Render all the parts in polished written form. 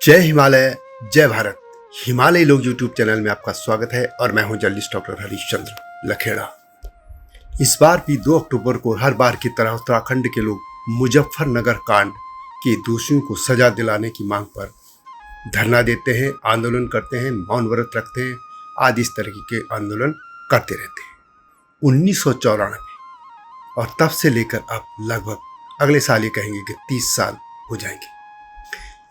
जय हिमालय, जय भारत। हिमालय लोग यूट्यूब चैनल में आपका स्वागत है और मैं हूं जर्नलिस्ट डॉक्टर हरीशचंद्र लखेड़ा। इस बार भी 2 अक्टूबर को हर बार की तरह उत्तराखंड के लोग मुजफ्फरनगर कांड के दोषियों को सजा दिलाने की मांग पर धरना देते हैं, आंदोलन करते हैं, मौन व्रत रखते हैं आदि इस तरह के आंदोलन करते रहते हैं। 1994 और तब से लेकर अब लगभग अगले साल ये कहेंगे कि 30 साल हो जाएंगे।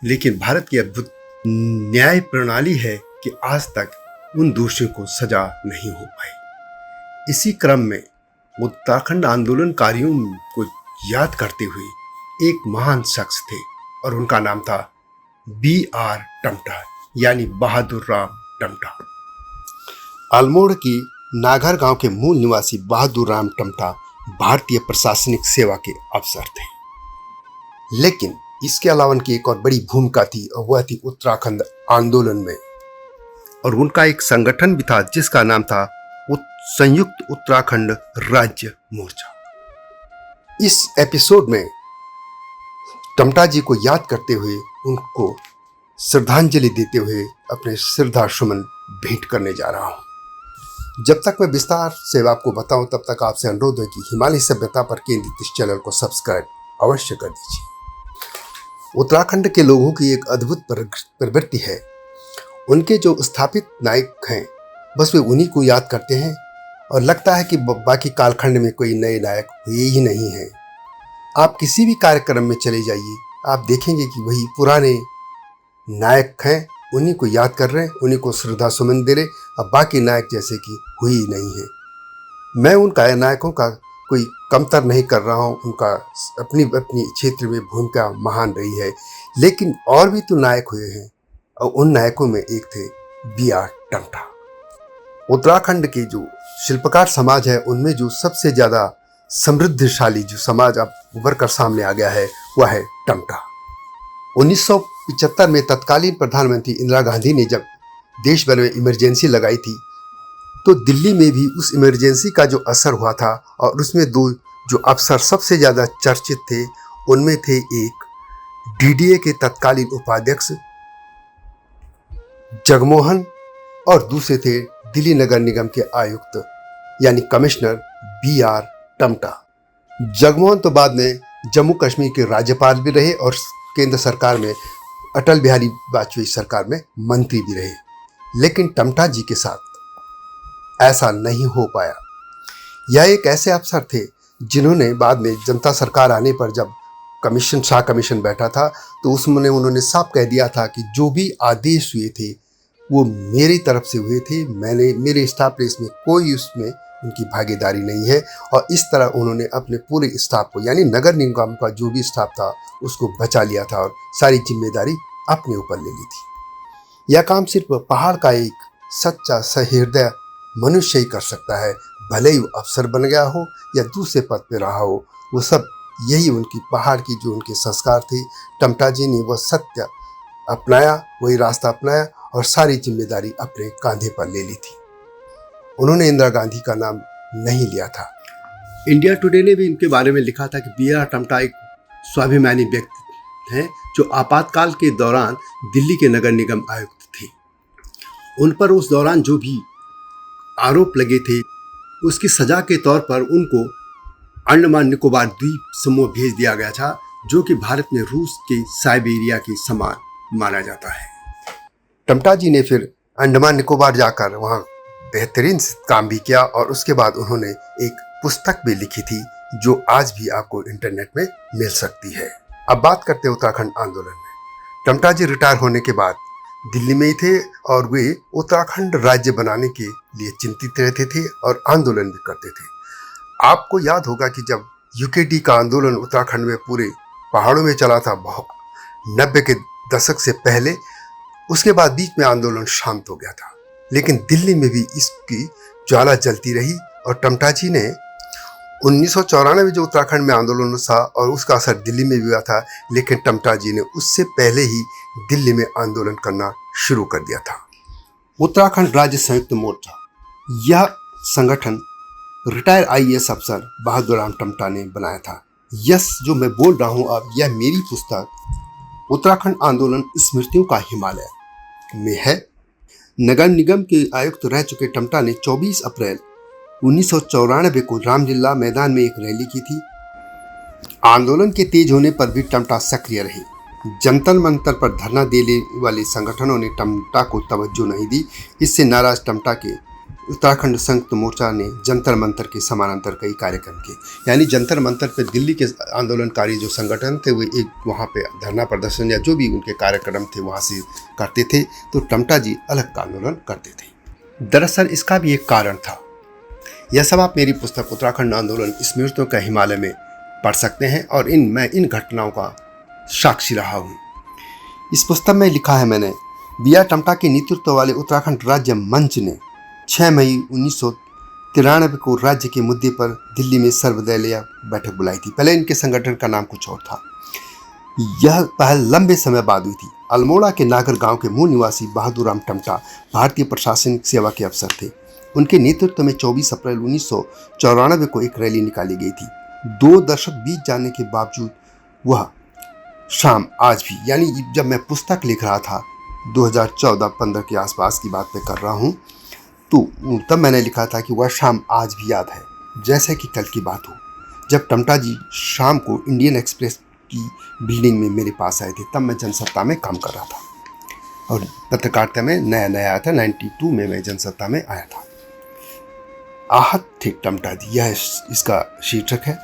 लेकिन भारत की अद्भुत न्याय प्रणाली है कि आज तक उन दोषियों को सजा नहीं हो पाई। इसी क्रम में उत्तराखंड आंदोलनकारियों को याद करते हुए एक महान शख्स थे और उनका नाम था BR टमटा, यानी बहादुर राम टमटा। अल्मोड़ा की नागर गांव के मूल निवासी बहादुर राम टमटा भारतीय प्रशासनिक सेवा के अफसर थे, लेकिन इसके अलावा उनकी एक और बड़ी भूमिका थी और वह थी उत्तराखंड आंदोलन में। और उनका एक संगठन भी था जिसका नाम था संयुक्त उत्तराखंड राज्य मोर्चा। इस एपिसोड में टमटा जी को याद करते हुए, उनको श्रद्धांजलि देते हुए अपने श्रद्धा सुमन भेंट करने जा रहा हूं। जब तक मैं विस्तार से आपको बताऊं तब तक आपसे अनुरोध है कि हिमालय सभ्यता पर केंद्रित इस चैनल को सब्सक्राइब अवश्य कर दीजिए। उत्तराखंड के लोगों की एक अद्भुत प्रवृत्ति है। उनके जो स्थापित नायक हैं बस वे उन्हीं को याद करते हैं और लगता है कि बाकी कालखंड में कोई नए नायक हुए ही नहीं हैं। आप किसी भी कार्यक्रम में चले जाइए, आप देखेंगे कि वही पुराने नायक हैं, उन्हीं को याद कर रहे हैं, उन्हीं को श्रद्धा सुमन दे रहे, अब बाकी नायक जैसे कि हुए ही नहीं है। मैं उन नायकों का कोई कमतर नहीं कर रहा हूँ, उनका अपनी अपनी क्षेत्र में भूमिका महान रही है, लेकिन और भी तो नायक हुए हैं और उन नायकों में एक थे BR टमटा। उत्तराखंड के जो शिल्पकार समाज है उनमें जो सबसे ज़्यादा समृद्धशाली जो समाज अब उभर कर सामने आ गया है वह है टमटा। 1975 में तत्कालीन प्रधानमंत्री इंदिरा गांधी ने जब देश भर में इमरजेंसी लगाई थी तो दिल्ली में भी उस इमरजेंसी का जो असर हुआ था और उसमें 2 जो अफसर सबसे ज़्यादा चर्चित थे उनमें थे एक DDA के तत्कालीन उपाध्यक्ष जगमोहन और दूसरे थे दिल्ली नगर निगम के आयुक्त यानी कमिश्नर BR टमटा। जगमोहन तो बाद में जम्मू कश्मीर के राज्यपाल भी रहे और केंद्र सरकार में अटल बिहारी वाजपेयी सरकार में मंत्री भी रहे, लेकिन टमटा जी के साथ ऐसा नहीं हो पाया। यह एक ऐसे अफसर थे जिन्होंने बाद में जनता सरकार आने पर जब शाह कमीशन बैठा था तो उसमें उन्होंने साफ कह दिया था कि जो भी आदेश हुए थे वो मेरी तरफ से हुए थे, मेरे स्टाफ ने इसमें कोई उसमें उनकी भागीदारी नहीं है। और इस तरह उन्होंने अपने पूरे स्टाफ को यानी नगर निगम का जो भी स्टाफ था उसको बचा लिया था और सारी जिम्मेदारी अपने ऊपर ले ली थी। यह काम सिर्फ पहाड़ का एक सच्चा सहृदय मनुष्य ही कर सकता है, भले ही वो अफसर बन गया हो या दूसरे पद पे रहा हो। वो सब यही उनकी पहाड़ की जो उनके संस्कार थे, टमटा जी ने वह सत्य अपनाया, वही रास्ता अपनाया और सारी जिम्मेदारी अपने कांधे पर ले ली थी। उन्होंने इंदिरा गांधी का नाम नहीं लिया था। इंडिया टुडे ने भी इनके बारे में लिखा था कि BR टमटा एक स्वाभिमानी व्यक्ति हैं जो आपातकाल के दौरान दिल्ली के नगर निगम आयुक्त थे। उन पर उस दौरान जो भी आरोप लगे थे उसकी सजा के तौर पर उनको अंडमान निकोबार द्वीप समूह भेज दिया गया था, जो कि भारत में रूस के साइबेरिया के समान माना जाता है। टमटा जी ने फिर अंडमान निकोबार जाकर वहाँ बेहतरीन काम भी किया और उसके बाद उन्होंने एक पुस्तक भी लिखी थी जो आज भी आपको इंटरनेट में मिल सकती है। अब बात करते हैं उत्तराखंड आंदोलन में। टमटा जी रिटायर होने के बाद दिल्ली में ही थे और वे उत्तराखंड राज्य बनाने के लिए चिंतित रहते थे और आंदोलन भी करते थे। आपको याद होगा कि जब UKD का आंदोलन उत्तराखंड में पूरे पहाड़ों में चला था 90 के दशक से पहले, उसके बाद बीच में आंदोलन शांत हो गया था, लेकिन दिल्ली में भी इसकी ज्वाला जलती रही और टमटा जी ने 1994 में जो उत्तराखंड में आंदोलन था और उसका असर दिल्ली में भी हुआ था, लेकिन टमटा जी ने उससे पहले ही दिल्ली में आंदोलन करना शुरू कर दिया था। उत्तराखंड राज्य संयुक्त मोर्चा, यह संगठन रिटायर IAS अफसर बहादुर राम टमटा ने बनाया था। यस जो मैं बोल रहा हूँ अब, यह मेरी पुस्तक उत्तराखंड आंदोलन स्मृतियों का हिमालय में है। नगर निगम के आयुक्त रह चुके टम्टा ने 24 अप्रैल 1994 को रामलीला मैदान में एक रैली की थी। आंदोलन के तेज होने पर भी टम्टा सक्रिय रहे। जंतर मंतर पर धरना देने वाले संगठनों ने टम्टा को तवज्जो नहीं दी। इससे नाराज टम्टा के उत्तराखंड संयुक्त मोर्चा ने जंतर मंतर के समानांतर कई कार्यक्रम किए। यानी जंतर मंतर पे दिल्ली के आंदोलनकारी जो संगठन थे वो एक वहाँ पे धरना प्रदर्शन या जो भी उनके कार्यक्रम थे वहाँ से करते थे, तो टम्टा जी अलग का आंदोलन करते थे। दरअसल इसका भी एक कारण था। यह सब आप मेरी पुस्तक उत्तराखंड आंदोलन स्मृतियों का हिमालय में पढ़ सकते हैं और मैं इन घटनाओं का साक्षी रहा हूँ। इस पुस्तक में लिखा है मैंने, बी.आर. टम्टा के नेतृत्व वाले उत्तराखंड राज्य मंच ने 6 मई 1993 को राज्य के मुद्दे पर दिल्ली में सर्वदलीय बैठक बुलाई थी। पहले इनके संगठन का नाम कुछ और था। यह पहल लंबे समय बाद हुई थी। अल्मोड़ा के नागर गांव के मूल निवासी बहादुर राम टम्टा भारतीय प्रशासनिक सेवा के अफसर थे। उनके नेतृत्व में 24 अप्रैल 1994 को एक रैली निकाली गई थी। 2 दशक बीत जाने के बावजूद वह शाम आज भी, यानी जब मैं पुस्तक लिख रहा था 2014-15 के आसपास की बात मैं कर रहा हूँ, तो तब मैंने लिखा था कि वह शाम आज भी याद है जैसे कि कल की बात हो। जब टम्टा जी शाम को इंडियन एक्सप्रेस की बिल्डिंग में मेरे पास आए थे, तब मैं जनसत्ता में काम कर रहा था और पत्रकारिता में नया आया था। 92 में मैं जनसत्ता में आया था। आहत थे टम्टा जी, यह इसका शीर्षक है।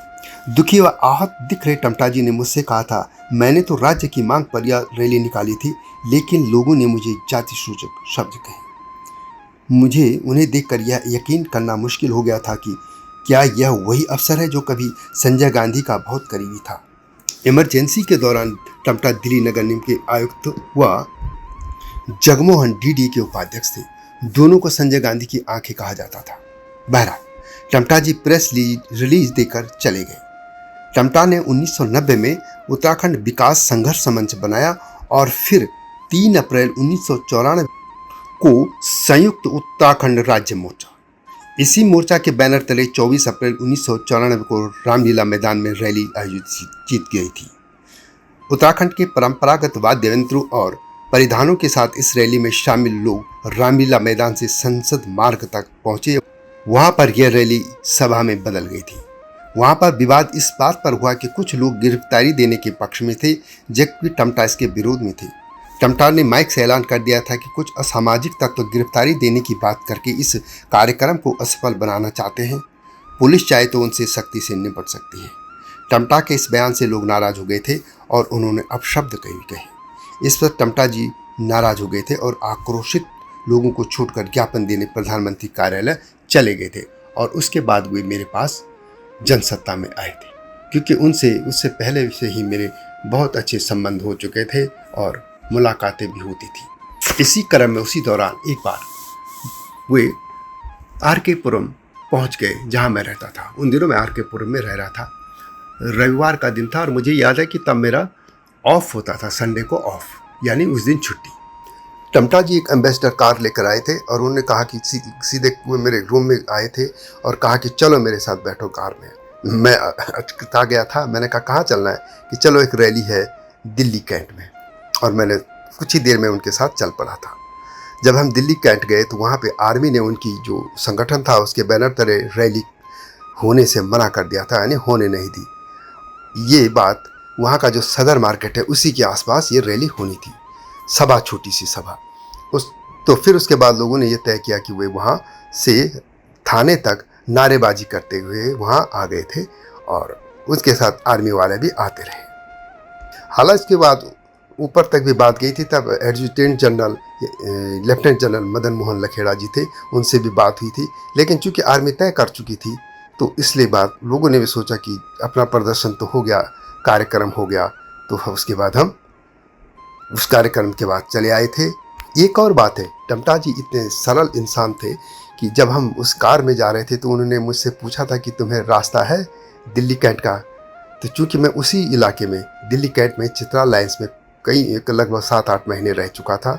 दुखी व आहत दिख रहे टम्टा जी ने मुझसे कहा था, मैंने तो राज्य की मांग पर यह रैली निकाली थी, लेकिन लोगों ने मुझे जाति सूचक शब्द कहे। मुझे उन्हें देखकर यह यकीन करना मुश्किल हो गया था कि क्या यह वही अफसर है जो कभी संजय गांधी का बहुत करीबी था। इमरजेंसी के दौरान टम्टा दिल्ली नगर निगम के आयुक्त व जगमोहन डीडी के उपाध्यक्ष थे। दोनों को संजय गांधी की आंखें कहा जाता था। बहरहाल टम्टा जी प्रेस रिलीज देकर चले गए। टम्टा ने 1990 में उत्तराखंड विकास संघर्ष मंच बनाया और फिर 3 अप्रैल 1994 को संयुक्त उत्तराखंड राज्य मोर्चा। इसी मोर्चा के बैनर तले 24 अप्रैल 1994 को रामलीला मैदान में रैली आयोजित की गई थी। उत्तराखंड के परंपरागत वाद्य यंत्रों और परिधानों के साथ इस रैली में शामिल लोग रामलीला मैदान से संसद मार्ग तक पहुंचे। वहां पर यह रैली सभा में बदल गई थी। वहां पर विवाद इस बात पर हुआ कि कुछ लोग गिरफ्तारी देने के पक्ष में थे, जबकि टम्टा इसके विरोध में थे। टम्टा ने माइक से ऐलान कर दिया था कि कुछ असामाजिक तत्व गिरफ्तारी देने की बात करके इस कार्यक्रम को असफल बनाना चाहते हैं। पुलिस चाहे तो उनसे सख्ती से निपट सकती है। टम्टा के इस बयान से लोग नाराज हो गए थे और उन्होंने अपशब्द कहे। इस पर टम्टा जी नाराज हो गए थे और आक्रोशित लोगों को छोड़कर ज्ञापन देने प्रधानमंत्री कार्यालय चले गए थे और उसके बाद वे मेरे पास जनसत्ता में आए थे, क्योंकि उससे पहले से ही मेरे बहुत अच्छे संबंध हो चुके थे और मुलाकातें भी होती थी। इसी क्रम में उसी दौरान एक बार वे आर.के. पुरम पहुंच गए, जहां मैं रहता था। उन दिनों मैं आर.के. पुरम में रह रहा था। रविवार का दिन था और मुझे याद है कि तब मेरा ऑफ होता था, संडे को ऑफ, यानी उस दिन छुट्टी। टम्टा जी एक एम्बेसडर कार लेकर आए थे और उन्होंने कहा कि सीधे वो मेरे रूम में आए थे और कहा कि चलो मेरे साथ बैठो कार में। मैं अटकता गया था। मैंने कहा कहाँ चलना है? कि चलो एक रैली है दिल्ली कैंट में। और मैंने कुछ ही देर में उनके साथ चल पड़ा था। जब हम दिल्ली कैंट गए तो वहाँ पे आर्मी ने उनकी जो संगठन था उसके बैनर तले रैली होने से मना कर दिया था, यानी होने नहीं दी। ये बात वहाँ का जो सदर मार्केट है उसी के आसपास ये रैली होनी थी। सभा, छोटी सी सभा। तो फिर उसके बाद लोगों ने ये तय किया कि वे वहाँ से थाने तक नारेबाजी करते हुए वहाँ आ गए थे और उसके साथ आर्मी वाले भी आते रहे। हालांकि इसके बाद ऊपर तक भी बात गई थी। तब adjutant general lieutenant general Madan Mohan Lakhera ji थे, उनसे भी बात हुई थी। लेकिन चूंकि आर्मी तय कर चुकी थी तो इसलिए बात लोगों ने भी सोचा कि अपना प्रदर्शन तो हो गया, कार्यक्रम हो गया, तो उसके बाद हम उस कार्यक्रम के बाद चले आए थे। एक और बात है, टम्टा जी इतने सरल इंसान थे कि जब हम उस कार में जा रहे थे तो उन्होंने मुझसे पूछा था कि तुम्हें रास्ता है दिल्ली कैंट का? तो चूंकि मैं उसी इलाके में दिल्ली कैंट में चित्रा लाइन्स में लगभग 7-8 महीने रह चुका था,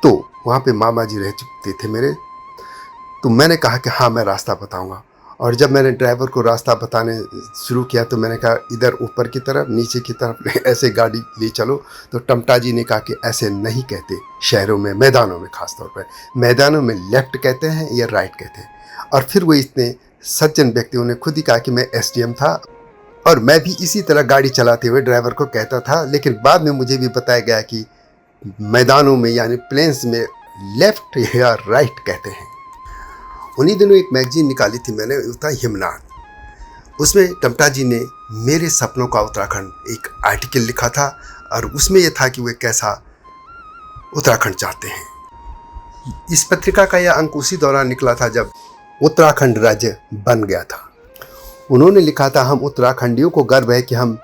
तो वहाँ पे मामा जी रह चुके थे मेरे। तो मैंने कहा कि हाँ मैं रास्ता बताऊँगा। और जब मैंने ड्राइवर को रास्ता बताने शुरू किया तो मैंने कहा इधर ऊपर की तरफ, नीचे की तरफ ऐसे गाड़ी ले चलो। तो टमटा जी ने कहा कि ऐसे नहीं कहते शहरों में, मैदानों में, खास तौर पर मैदानों में लेफ्ट कहते हैं या राइट कहते हैं। और फिर वो इतने सज्जन व्यक्तियों ने खुद ही कहा कि मैं एसडीएम था और मैं भी इसी तरह गाड़ी चलाते हुए ड्राइवर को कहता था, लेकिन बाद में मुझे भी बताया गया कि मैदानों में यानी प्लेन्स में लेफ्ट या राइट कहते हैं। उन्हीं दिनों एक मैगजीन निकाली थी मैंने, वो था हिमनाथ। उसमें टमटा जी ने मेरे सपनों का उत्तराखंड एक आर्टिकल लिखा था और उसमें यह था कि वे कैसा उत्तराखंड चाहते हैं। इस पत्रिका का यह अंक उसी दौरान निकला था जब उत्तराखंड राज्य बन गया था। उन्होंने लिखा था, हम उत्तराखंडियों को गर्व है कि हम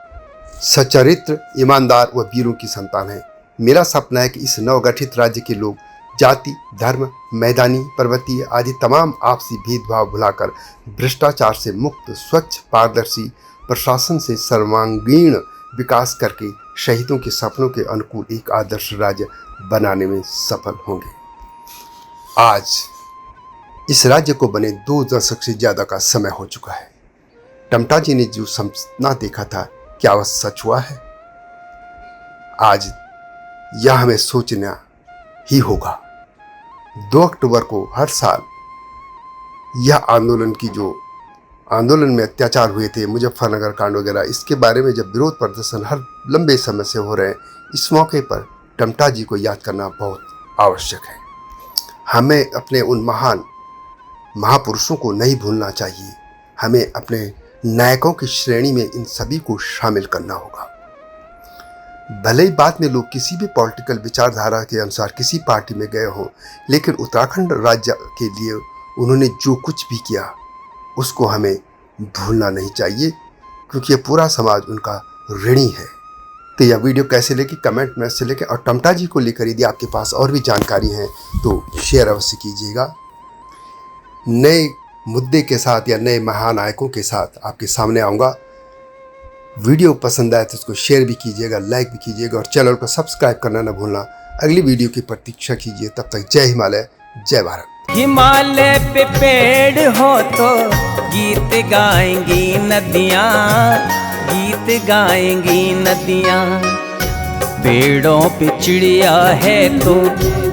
सच्चरित्र, ईमानदार व वीरों की संतान हैं। मेरा सपना है कि इस नवगठित राज्य के लोग जाति, धर्म, मैदानी, पर्वतीय आदि तमाम आपसी भेदभाव भुलाकर भ्रष्टाचार से मुक्त, स्वच्छ, पारदर्शी प्रशासन से सर्वांगीण विकास करके शहीदों के सपनों के अनुकूल एक आदर्श राज्य बनाने में सफल होंगे। आज इस राज्य को बने 2 दशक से ज़्यादा का समय हो चुका है। टमटा जी ने जो सपना देखा था, क्या वह सच हुआ है? आज यह हमें सोचना ही होगा। 2 अक्टूबर को हर साल यह आंदोलन में अत्याचार हुए थे, मुजफ्फरनगर कांड वगैरह, इसके बारे में जब विरोध प्रदर्शन हर लंबे समय से हो रहे हैं, इस मौके पर टमटा जी को याद करना बहुत आवश्यक है। हमें अपने उन महान महापुरुषों को नहीं भूलना चाहिए। हमें अपने नायकों की श्रेणी में इन सभी को शामिल करना होगा। भले ही बाद में लोग किसी भी पॉलिटिकल विचारधारा के अनुसार किसी पार्टी में गए हों, लेकिन उत्तराखंड राज्य के लिए उन्होंने जो कुछ भी किया उसको हमें भूलना नहीं चाहिए, क्योंकि ये पूरा समाज उनका ऋणी है। तो यह वीडियो कैसे लगी कमेंट में से लेकर, और टमटा जी को लेकर यदि आपके पास और भी जानकारी है तो शेयर अवश्य कीजिएगा। नए मुद्दे के साथ या नए महानायकों के साथ आपके सामने आऊँगा। वीडियो पसंद आए तो इसको शेयर भी कीजिएगा, लाइक भी कीजिएगा और चैनल को सब्सक्राइब करना न भूलना। अगली वीडियो की प्रतीक्षा कीजिए। तब तक जय हिमालय, जय भारत। हिमालय पे पेड़ हो तो गीत गाएंगी नदियाँ, गीत गाएंगी नदियाँ। पेड़ों पे चिड़िया है तो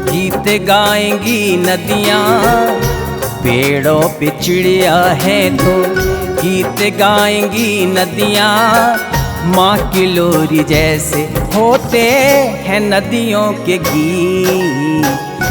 गीत गाएंगी नदियाँ, पेड़ों पे चिड़िया है तो गीत गाएंगी नदियाँ। माँ की लोरी जैसे होते हैं नदियों के गीत।